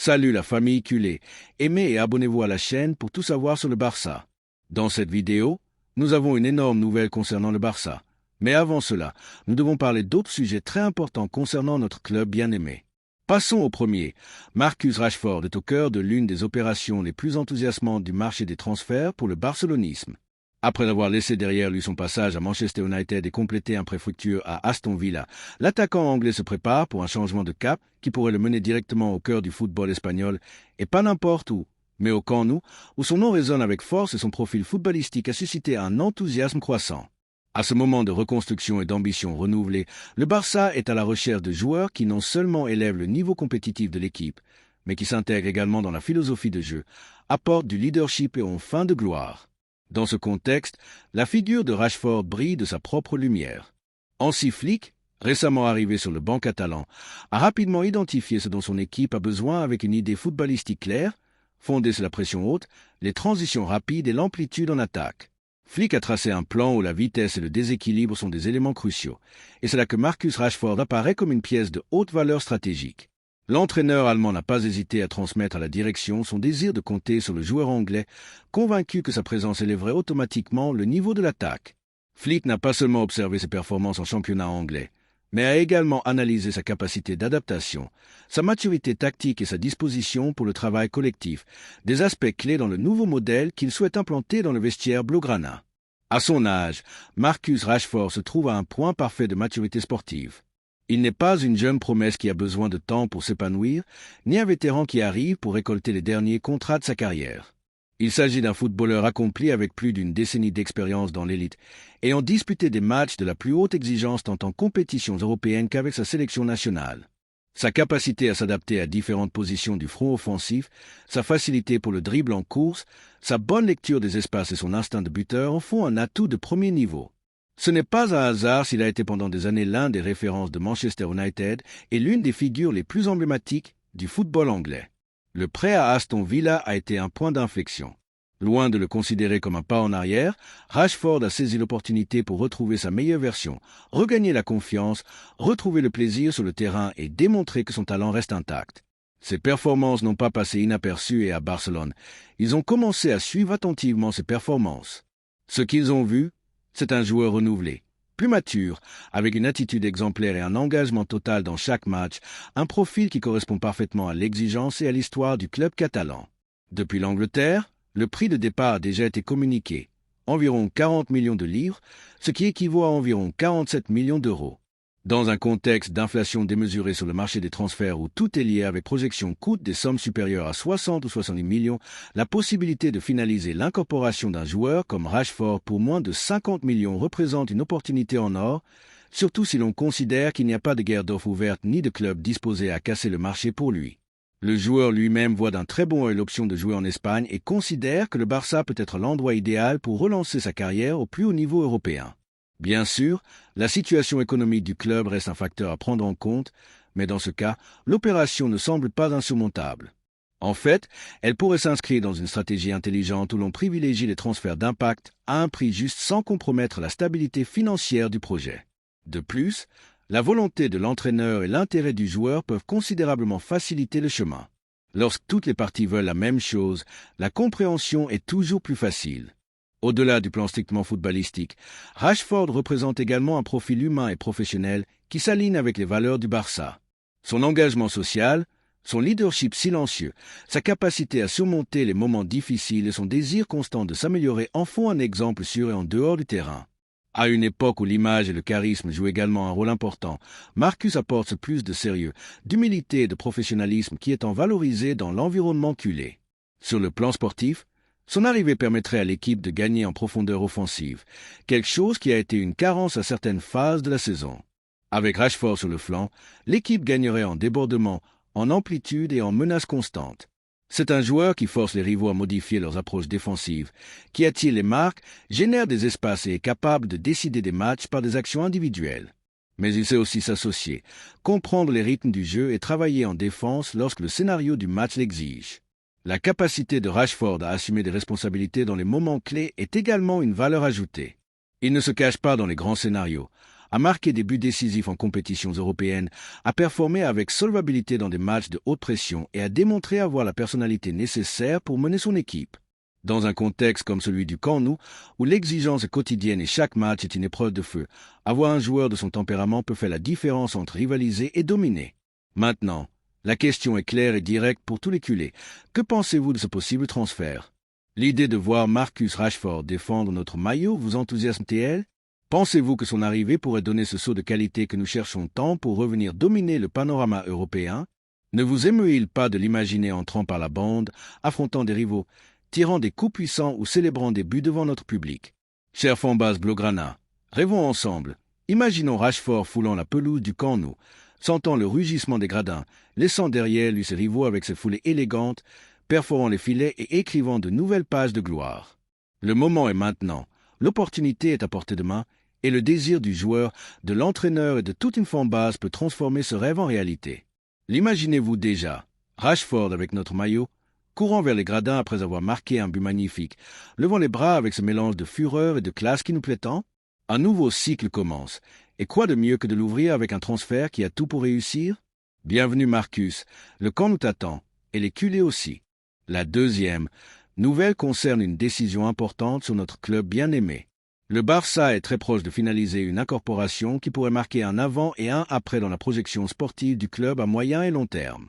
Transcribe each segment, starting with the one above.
Salut la famille culée, aimez et abonnez-vous à la chaîne pour tout savoir sur le Barça. Dans cette vidéo, nous avons une énorme nouvelle concernant le Barça. Mais avant cela, nous devons parler d'autres sujets très importants concernant notre club bien-aimé. Passons au premier. Marcus Rashford est au cœur de l'une des opérations les plus enthousiasmantes du marché des transferts pour le barcelonisme. Après avoir laissé derrière lui son passage à Manchester United et complété un prêt fructueux à Aston Villa, l'attaquant anglais se prépare pour un changement de cap qui pourrait le mener directement au cœur du football espagnol, et pas n'importe où, mais au Camp Nou, où son nom résonne avec force et son profil footballistique a suscité un enthousiasme croissant. À ce moment de reconstruction et d'ambition renouvelée, le Barça est à la recherche de joueurs qui non seulement élèvent le niveau compétitif de l'équipe, mais qui s'intègrent également dans la philosophie de jeu, apportent du leadership et ont faim de gloire. Dans ce contexte, la figure de Rashford brille de sa propre lumière. Hansi Flick, récemment arrivé sur le banc catalan, a rapidement identifié ce dont son équipe a besoin avec une idée footballistique claire, fondée sur la pression haute, les transitions rapides et l'amplitude en attaque. Flick a tracé un plan où la vitesse et le déséquilibre sont des éléments cruciaux, et c'est là que Marcus Rashford apparaît comme une pièce de haute valeur stratégique. L'entraîneur allemand n'a pas hésité à transmettre à la direction son désir de compter sur le joueur anglais, convaincu que sa présence élèverait automatiquement le niveau de l'attaque. Flick n'a pas seulement observé ses performances en championnat anglais, mais a également analysé sa capacité d'adaptation, sa maturité tactique et sa disposition pour le travail collectif, des aspects clés dans le nouveau modèle qu'il souhaite implanter dans le vestiaire blaugrana. À son âge, Marcus Rashford se trouve à un point parfait de maturité sportive. Il n'est pas une jeune promesse qui a besoin de temps pour s'épanouir, ni un vétéran qui arrive pour récolter les derniers contrats de sa carrière. Il s'agit d'un footballeur accompli avec plus d'une décennie d'expérience dans l'élite, ayant disputé des matchs de la plus haute exigence tant en compétitions européennes qu'avec sa sélection nationale. Sa capacité à s'adapter à différentes positions du front offensif, sa facilité pour le dribble en course, sa bonne lecture des espaces et son instinct de buteur en font un atout de premier niveau. Ce n'est pas un hasard s'il a été pendant des années l'un des références de Manchester United et l'une des figures les plus emblématiques du football anglais. Le prêt à Aston Villa a été un point d'inflexion. Loin de le considérer comme un pas en arrière, Rashford a saisi l'opportunité pour retrouver sa meilleure version, regagner la confiance, retrouver le plaisir sur le terrain et démontrer que son talent reste intact. Ses performances n'ont pas passé inaperçues et à Barcelone, ils ont commencé à suivre attentivement ses performances. Ce qu'ils ont vu, c'est un joueur renouvelé, plus mature, avec une attitude exemplaire et un engagement total dans chaque match, un profil qui correspond parfaitement à l'exigence et à l'histoire du club catalan. Depuis l'Angleterre, le prix de départ a déjà été communiqué, environ 40 millions de livres, ce qui équivaut à environ 47 millions d'euros. Dans un contexte d'inflation démesurée sur le marché des transferts où tout est lié avec projection coûte des sommes supérieures à 60 ou 70 millions, la possibilité de finaliser l'incorporation d'un joueur comme Rashford pour moins de 50 millions représente une opportunité en or, surtout si l'on considère qu'il n'y a pas de guerre d'offres ouverte ni de club disposé à casser le marché pour lui. Le joueur lui-même voit d'un très bon œil l'option de jouer en Espagne et considère que le Barça peut être l'endroit idéal pour relancer sa carrière au plus haut niveau européen. Bien sûr, la situation économique du club reste un facteur à prendre en compte, mais dans ce cas, l'opération ne semble pas insurmontable. En fait, elle pourrait s'inscrire dans une stratégie intelligente où l'on privilégie les transferts d'impact à un prix juste sans compromettre la stabilité financière du projet. De plus, la volonté de l'entraîneur et l'intérêt du joueur peuvent considérablement faciliter le chemin. Lorsque toutes les parties veulent la même chose, la compréhension est toujours plus facile. Au-delà du plan strictement footballistique, Rashford représente également un profil humain et professionnel qui s'aligne avec les valeurs du Barça. Son engagement social, son leadership silencieux, sa capacité à surmonter les moments difficiles et son désir constant de s'améliorer en font un exemple sur et en dehors du terrain. À une époque où l'image et le charisme jouent également un rôle important, Marcus apporte ce plus de sérieux, d'humilité et de professionnalisme qui étant valorisé dans l'environnement culé. Sur le plan sportif, son arrivée permettrait à l'équipe de gagner en profondeur offensive, quelque chose qui a été une carence à certaines phases de la saison. Avec Rashford sur le flanc, l'équipe gagnerait en débordement, en amplitude et en menace constante. C'est un joueur qui force les rivaux à modifier leurs approches défensives, qui attire les marques, génère des espaces et est capable de décider des matchs par des actions individuelles. Mais il sait aussi s'associer, comprendre les rythmes du jeu et travailler en défense lorsque le scénario du match l'exige. La capacité de Rashford à assumer des responsabilités dans les moments clés est également une valeur ajoutée. Il ne se cache pas dans les grands scénarios. a marqué des buts décisifs en compétitions européennes, a performé avec solvabilité dans des matchs de haute pression et a démontré avoir la personnalité nécessaire pour mener son équipe. Dans un contexte comme celui du Camp Nou, où l'exigence est quotidienne et chaque match est une épreuve de feu, avoir un joueur de son tempérament peut faire la différence entre rivaliser et dominer. Maintenant, la question est claire et directe pour tous les culés. Que pensez-vous de ce possible transfert? L'idée de voir Marcus Rashford défendre notre maillot vous enthousiasme-t-elle? Pensez-vous que son arrivée pourrait donner ce saut de qualité que nous cherchons tant pour revenir dominer le panorama européen? Ne vous émeut-il pas de l'imaginer entrant par la bande, affrontant des rivaux, tirant des coups puissants ou célébrant des buts devant notre public? Chers fanbase Blaugrana, rêvons ensemble. Imaginons Rashford foulant la pelouse du Camp Nou, sentant le rugissement des gradins, laissant derrière lui ses rivaux avec ses foulées élégantes, perforant les filets et écrivant de nouvelles pages de gloire. Le moment est maintenant, l'opportunité est à portée de main, et le désir du joueur, de l'entraîneur et de toute une fanbase peut transformer ce rêve en réalité. L'imaginez-vous déjà, Rashford avec notre maillot, courant vers les gradins après avoir marqué un but magnifique, levant les bras avec ce mélange de fureur et de classe qui nous plaît tant? Un nouveau cycle commence, et quoi de mieux que de l'ouvrir avec un transfert qui a tout pour réussir? Bienvenue Marcus, le camp nous t'attend, et les culés aussi. La deuxième nouvelle concerne une décision importante sur notre club bien-aimé. Le Barça est très proche de finaliser une incorporation qui pourrait marquer un avant et un après dans la projection sportive du club à moyen et long terme.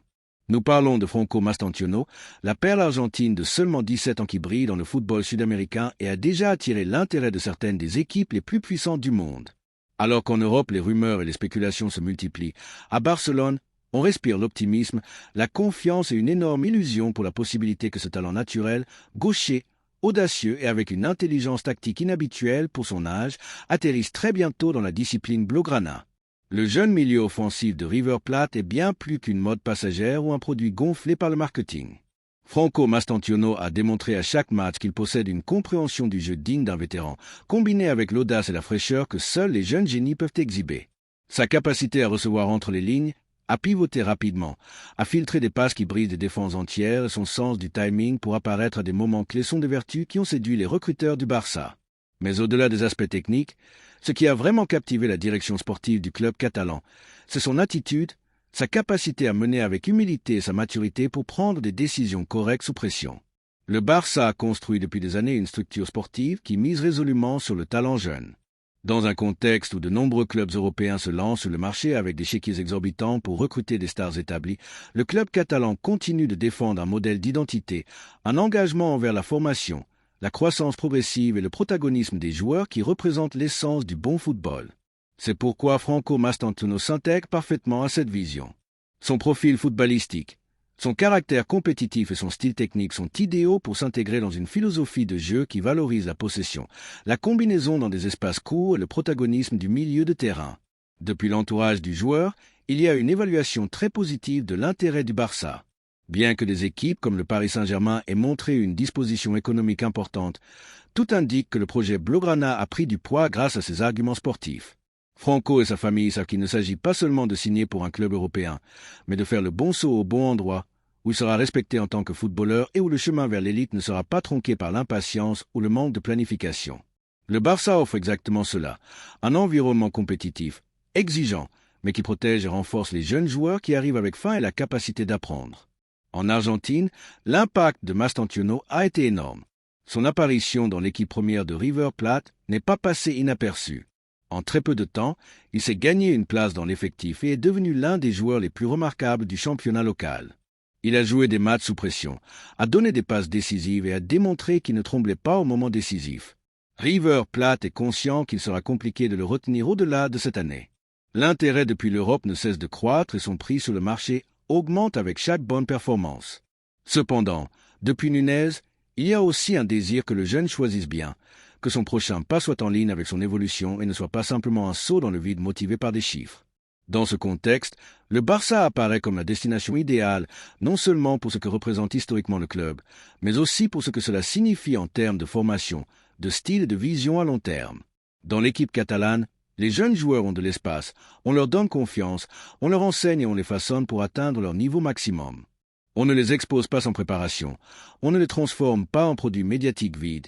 Nous parlons de Franco Mastantuono, la perle argentine de seulement 17 ans qui brille dans le football sud-américain et a déjà attiré l'intérêt de certaines des équipes les plus puissantes du monde. Alors qu'en Europe les rumeurs et les spéculations se multiplient, à Barcelone, on respire l'optimisme, la confiance et une énorme illusion pour la possibilité que ce talent naturel, gaucher, audacieux et avec une intelligence tactique inhabituelle pour son âge, atterrisse très bientôt dans la discipline Blaugrana. Le jeune milieu offensif de River Plate est bien plus qu'une mode passagère ou un produit gonflé par le marketing. Franco Mastantuono a démontré à chaque match qu'il possède une compréhension du jeu digne d'un vétéran, combinée avec l'audace et la fraîcheur que seuls les jeunes génies peuvent exhiber. Sa capacité à recevoir entre les lignes, à pivoter rapidement, à filtrer des passes qui brisent des défenses entières et son sens du timing pour apparaître à des moments clés sont des vertus qui ont séduit les recruteurs du Barça. Mais au-delà des aspects techniques, ce qui a vraiment captivé la direction sportive du club catalan, c'est son attitude, sa capacité à mener avec humilité et sa maturité pour prendre des décisions correctes sous pression. Le Barça a construit depuis des années une structure sportive qui mise résolument sur le talent jeune. Dans un contexte où de nombreux clubs européens se lancent sur le marché avec des chéquiers exorbitants pour recruter des stars établies, le club catalan continue de défendre un modèle d'identité, un engagement envers la formation, la croissance progressive et le protagonisme des joueurs qui représentent l'essence du bon football. C'est pourquoi Franco Mastantuono s'intègre parfaitement à cette vision. Son profil footballistique, son caractère compétitif et son style technique sont idéaux pour s'intégrer dans une philosophie de jeu qui valorise la possession, la combinaison dans des espaces courts et le protagonisme du milieu de terrain. Depuis l'entourage du joueur, il y a une évaluation très positive de l'intérêt du Barça. Bien que des équipes comme le Paris Saint-Germain aient montré une disposition économique importante, tout indique que le projet Blaugrana a pris du poids grâce à ses arguments sportifs. Franco et sa famille savent qu'il ne s'agit pas seulement de signer pour un club européen, mais de faire le bon saut au bon endroit, où il sera respecté en tant que footballeur et où le chemin vers l'élite ne sera pas tronqué par l'impatience ou le manque de planification. Le Barça offre exactement cela, un environnement compétitif, exigeant, mais qui protège et renforce les jeunes joueurs qui arrivent avec faim et la capacité d'apprendre. En Argentine, l'impact de Mastantuono a été énorme. Son apparition dans l'équipe première de River Plate n'est pas passée inaperçue. En très peu de temps, il s'est gagné une place dans l'effectif et est devenu l'un des joueurs les plus remarquables du championnat local. Il a joué des matchs sous pression, a donné des passes décisives et a démontré qu'il ne tremblait pas au moment décisif. River Plate est conscient qu'il sera compliqué de le retenir au-delà de cette année. L'intérêt depuis l'Europe ne cesse de croître et son prix sur le marché augmente avec chaque bonne performance. Cependant, depuis Nunez, il y a aussi un désir que le jeune choisisse bien, que son prochain pas soit en ligne avec son évolution et ne soit pas simplement un saut dans le vide motivé par des chiffres. Dans ce contexte, le Barça apparaît comme la destination idéale, non seulement pour ce que représente historiquement le club, mais aussi pour ce que cela signifie en termes de formation, de style et de vision à long terme. Dans l'équipe catalane, les jeunes joueurs ont de l'espace, on leur donne confiance, on leur enseigne et on les façonne pour atteindre leur niveau maximum. On ne les expose pas sans préparation, on ne les transforme pas en produits médiatiques vides,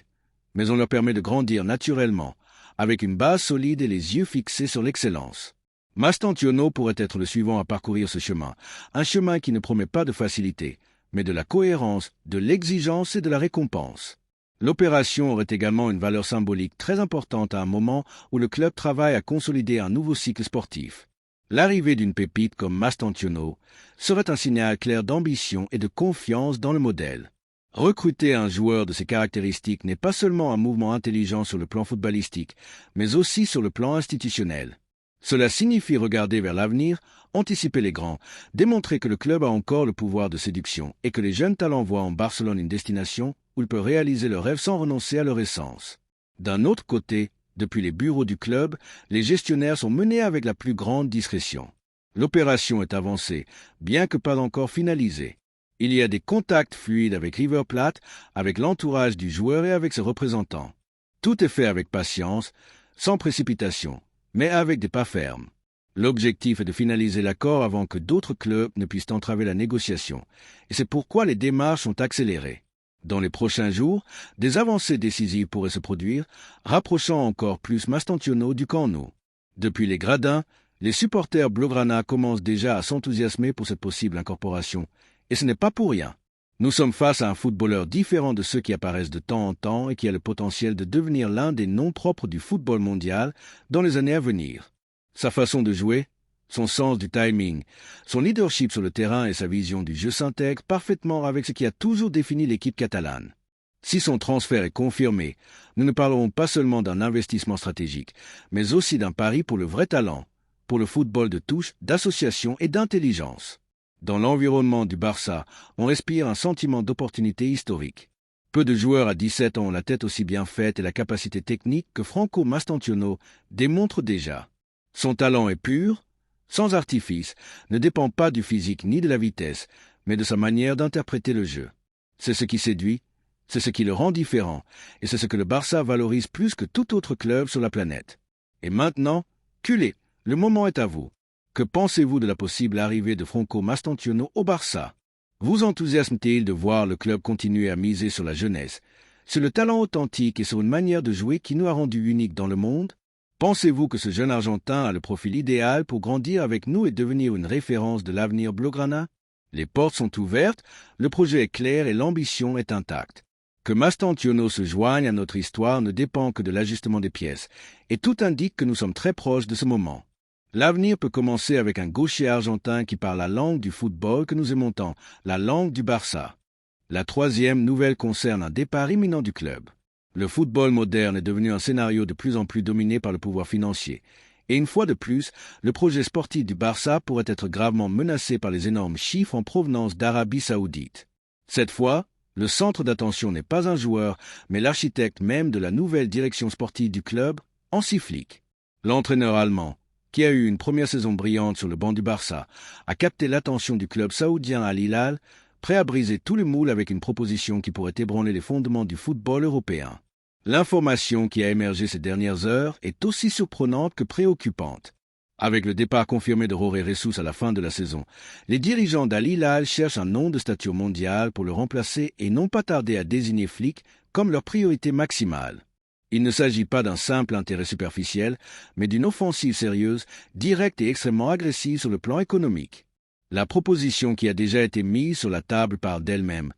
mais on leur permet de grandir naturellement, avec une base solide et les yeux fixés sur l'excellence. Mastantuono pourrait être le suivant à parcourir ce chemin, un chemin qui ne promet pas de facilité, mais de la cohérence, de l'exigence et de la récompense. L'opération aurait également une valeur symbolique très importante à un moment où le club travaille à consolider un nouveau cycle sportif. L'arrivée d'une pépite comme Mastantuono serait un signal clair d'ambition et de confiance dans le modèle. Recruter un joueur de ces caractéristiques n'est pas seulement un mouvement intelligent sur le plan footballistique, mais aussi sur le plan institutionnel. Cela signifie regarder vers l'avenir, anticiper les grands, démontrer que le club a encore le pouvoir de séduction et que les jeunes talents voient en Barcelone une destination où ils peuvent réaliser leurs rêves sans renoncer à leur essence. D'un autre côté, depuis les bureaux du club, les gestionnaires sont menés avec la plus grande discrétion. L'opération est avancée, bien que pas encore finalisée. Il y a des contacts fluides avec River Plate, avec l'entourage du joueur et avec ses représentants. Tout est fait avec patience, sans précipitation, mais avec des pas fermes. L'objectif est de finaliser l'accord avant que d'autres clubs ne puissent entraver la négociation, et c'est pourquoi les démarches sont accélérées. Dans les prochains jours, des avancées décisives pourraient se produire, rapprochant encore plus Mastantuono du Camp Nou. Depuis les gradins, les supporters blaugrana commencent déjà à s'enthousiasmer pour cette possible incorporation, et ce n'est pas pour rien. Nous sommes face à un footballeur différent de ceux qui apparaissent de temps en temps et qui a le potentiel de devenir l'un des noms propres du football mondial dans les années à venir. Sa façon de jouer, son sens du timing, son leadership sur le terrain et sa vision du jeu s'intègrent parfaitement avec ce qui a toujours défini l'équipe catalane. Si son transfert est confirmé, nous ne parlerons pas seulement d'un investissement stratégique, mais aussi d'un pari pour le vrai talent, pour le football de touche, d'association et d'intelligence. Dans l'environnement du Barça, on respire un sentiment d'opportunité historique. Peu de joueurs à 17 ans ont la tête aussi bien faite et la capacité technique que Franco Mastantuono démontre déjà. Son talent est pur, sans artifice, ne dépend pas du physique ni de la vitesse, mais de sa manière d'interpréter le jeu. C'est ce qui séduit, c'est ce qui le rend différent, et c'est ce que le Barça valorise plus que tout autre club sur la planète. Et maintenant, culé, le moment est à vous. Que pensez-vous de la possible arrivée de Franco Mastantuono au Barça? Vous enthousiasme-t-il de voir le club continuer à miser sur la jeunesse, sur le talent authentique et sur une manière de jouer qui nous a rendus uniques dans le monde? Pensez-vous que ce jeune Argentin a le profil idéal pour grandir avec nous et devenir une référence de l'avenir blaugrana? Les portes sont ouvertes, le projet est clair et l'ambition est intacte. Que Mastantuono se joigne à notre histoire ne dépend que de l'ajustement des pièces, et tout indique que nous sommes très proches de ce moment. L'avenir peut commencer avec un gaucher argentin qui parle la langue du football que nous aimons tant, la langue du Barça. La troisième nouvelle concerne un départ imminent du club. Le football moderne est devenu un scénario de plus en plus dominé par le pouvoir financier. Et une fois de plus, le projet sportif du Barça pourrait être gravement menacé par les énormes chiffres en provenance d'Arabie Saoudite. Cette fois, le centre d'attention n'est pas un joueur, mais l'architecte même de la nouvelle direction sportive du club, Hansi Flick. L'entraîneur allemand, qui a eu une première saison brillante sur le banc du Barça, a capté l'attention du club saoudien Al Hilal, prêt à briser tous les moules avec une proposition qui pourrait ébranler les fondements du football européen. L'information qui a émergé ces dernières heures est aussi surprenante que préoccupante. Avec le départ confirmé de Jorge Jesus à la fin de la saison, les dirigeants d'Al Hilal cherchent un nom de stature mondiale pour le remplacer et n'ont pas tardé à désigner Flick comme leur priorité maximale. Il ne s'agit pas d'un simple intérêt superficiel, mais d'une offensive sérieuse, directe et extrêmement agressive sur le plan économique. La proposition qui a déjà été mise sur la table parle d'elle-même.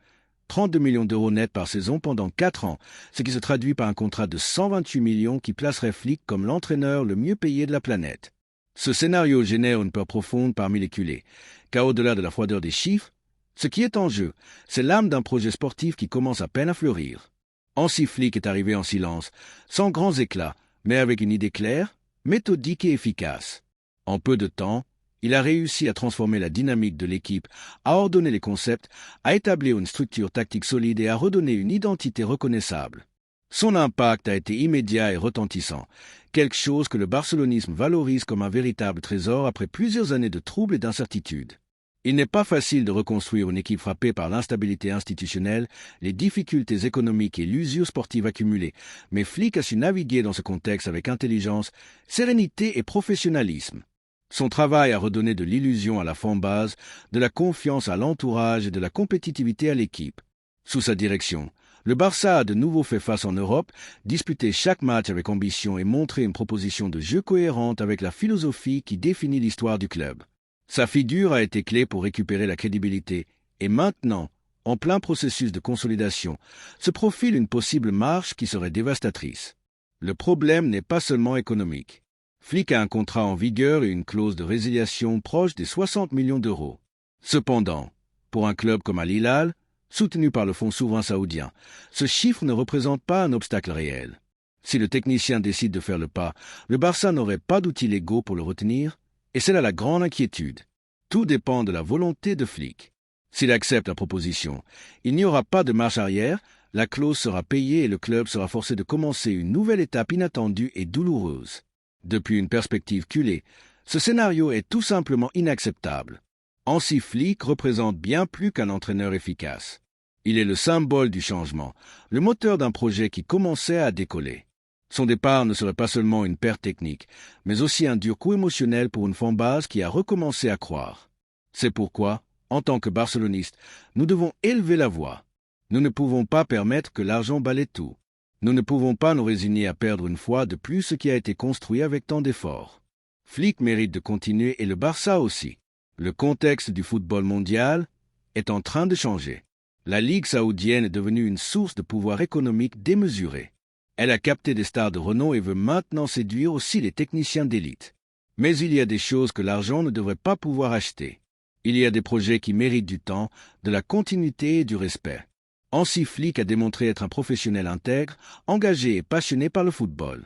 32 millions d'euros nets par saison pendant 4 ans, ce qui se traduit par un contrat de 128 millions qui placerait Flick comme l'entraîneur le mieux payé de la planète. Ce scénario génère une peur profonde parmi les culés, car au-delà de la froideur des chiffres, ce qui est en jeu, c'est l'âme d'un projet sportif qui commence à peine à fleurir. Hansi Flick est arrivé en silence, sans grands éclats, mais avec une idée claire, méthodique et efficace. En peu de temps, il a réussi à transformer la dynamique de l'équipe, à ordonner les concepts, à établir une structure tactique solide et à redonner une identité reconnaissable. Son impact a été immédiat et retentissant, quelque chose que le barcelonisme valorise comme un véritable trésor après plusieurs années de troubles et d'incertitudes. Il n'est pas facile de reconstruire une équipe frappée par l'instabilité institutionnelle, les difficultés économiques et l'usure sportive accumulée, mais Flick a su naviguer dans ce contexte avec intelligence, sérénité et professionnalisme. Son travail a redonné de l'illusion à la fanbase, de la confiance à l'entourage et de la compétitivité à l'équipe. Sous sa direction, Le Barça a de nouveau fait face en Europe, disputé chaque match avec ambition et montré une proposition de jeu cohérente avec la philosophie qui définit l'histoire du club. Sa figure a été clé pour récupérer la crédibilité et maintenant, en plein processus de consolidation, se profile une possible marche qui serait dévastatrice. Le problème n'est pas seulement économique. Flick a un contrat en vigueur et une clause de résiliation proche des 60 millions d'euros. Cependant, pour un club comme Al Hilal, soutenu par le fonds souverain saoudien, ce chiffre ne représente pas un obstacle réel. Si le technicien décide de faire le pas, le Barça n'aurait pas d'outils légaux pour le retenir, et c'est là la grande inquiétude. Tout dépend de la volonté de Flick. S'il accepte la proposition, il n'y aura pas de marche arrière, la clause sera payée et le club sera forcé de commencer une nouvelle étape inattendue et douloureuse. Depuis une perspective culée, ce scénario est tout simplement inacceptable. Hansi Flick représente bien plus qu'un entraîneur efficace. Il est le symbole du changement, le moteur d'un projet qui commençait à décoller. Son départ ne serait pas seulement une perte technique, mais aussi un dur coup émotionnel pour une fanbase qui a recommencé à croire. C'est pourquoi, en tant que barcelonistes, nous devons élever la voix. Nous ne pouvons pas permettre que l'argent balaie tout. Nous ne pouvons pas nous résigner à perdre une fois de plus ce qui a été construit avec tant d'efforts. Flick mérite de continuer et le Barça aussi. Le contexte du football mondial est en train de changer. La Ligue saoudienne est devenue une source de pouvoir économique démesurée. Elle a capté des stars de renom et veut maintenant séduire aussi les techniciens d'élite. Mais il y a des choses que l'argent ne devrait pas pouvoir acheter. Il y a des projets qui méritent du temps, de la continuité et du respect. Hansi Flick a démontré être un professionnel intègre, engagé et passionné par le football.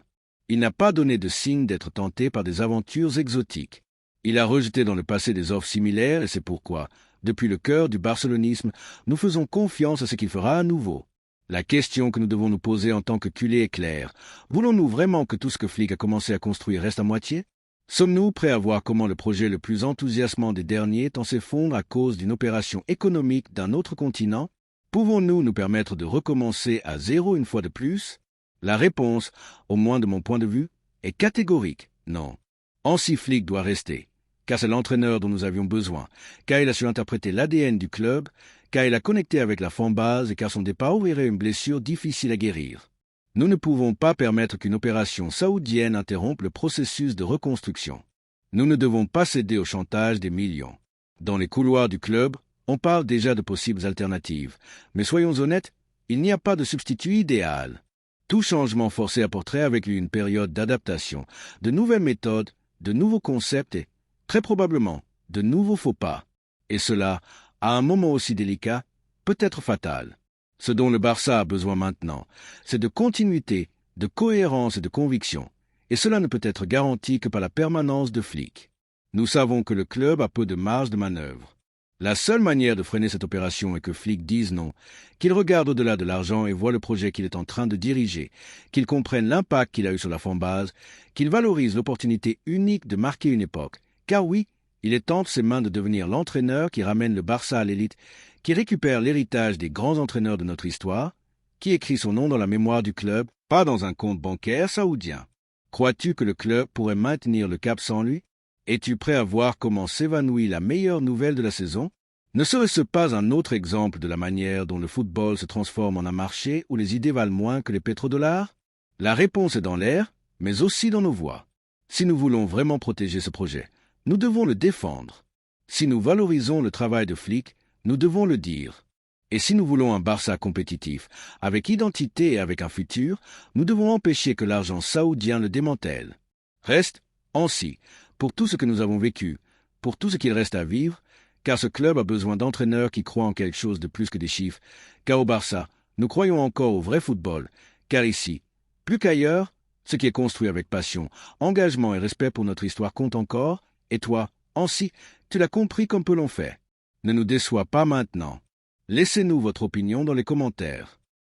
Il n'a pas donné de signe d'être tenté par des aventures exotiques. Il a rejeté dans le passé des offres similaires et c'est pourquoi, depuis le cœur du barcelonisme, nous faisons confiance à ce qu'il fera à nouveau. La question que nous devons nous poser en tant que culés est claire. Voulons-nous vraiment que tout ce que Flick a commencé à construire reste à moitié? Sommes-nous prêts à voir comment le projet le plus enthousiasmant des derniers tend s'effondre à cause d'une opération économique d'un autre continent? Pouvons-nous nous permettre de recommencer à zéro une fois de plus? La réponse, au moins de mon point de vue, est catégorique, non. Hansi Flick doit rester, car c'est l'entraîneur dont nous avions besoin, car il a su interpréter l'ADN du club, car il a connecté avec la fanbase et car son départ ouvrirait une blessure difficile à guérir. Nous ne pouvons pas permettre qu'une opération saoudienne interrompe le processus de reconstruction. Nous ne devons pas céder au chantage des millions. Dans les couloirs du club, on parle déjà de possibles alternatives, mais soyons honnêtes, il n'y a pas de substitut idéal. Tout changement forcé apporterait avec lui une période d'adaptation, de nouvelles méthodes, de nouveaux concepts et, très probablement, de nouveaux faux pas. Et cela, à un moment aussi délicat, peut être fatal. Ce dont le Barça a besoin maintenant, c'est de continuité, de cohérence et de conviction. Et cela ne peut être garanti que par la permanence de Flick. Nous savons que le club a peu de marge de manœuvre. La seule manière de freiner cette opération est que Flick dise non, qu'il regarde au-delà de l'argent et voit le projet qu'il est en train de diriger, qu'il comprenne l'impact qu'il a eu sur la fanbase, qu'il valorise l'opportunité unique de marquer une époque. Car oui, il est entre ses mains de devenir l'entraîneur qui ramène le Barça à l'élite, qui récupère l'héritage des grands entraîneurs de notre histoire, qui écrit son nom dans la mémoire du club, pas dans un compte bancaire saoudien. Crois-tu que le club pourrait maintenir le cap sans lui? Es-tu prêt à voir comment s'évanouit la meilleure nouvelle de la saison? Ne serait-ce pas un autre exemple de la manière dont le football se transforme en un marché où les idées valent moins que les pétrodollars? La réponse est dans l'air, mais aussi dans nos voix. Si nous voulons vraiment protéger ce projet, nous devons le défendre. Si nous valorisons le travail de Flick, nous devons le dire. Et si nous voulons un Barça compétitif, avec identité et avec un futur, nous devons empêcher que l'argent saoudien le démantèle. Reste, Hansi, pour tout ce que nous avons vécu, pour tout ce qu'il reste à vivre, car ce club a besoin d'entraîneurs qui croient en quelque chose de plus que des chiffres, car au Barça, nous croyons encore au vrai football, car ici, plus qu'ailleurs, ce qui est construit avec passion, engagement et respect pour notre histoire compte encore, et toi, Hansi, tu l'as compris comme peu l'on fait. Ne nous déçois pas maintenant. Laissez-nous votre opinion dans les commentaires.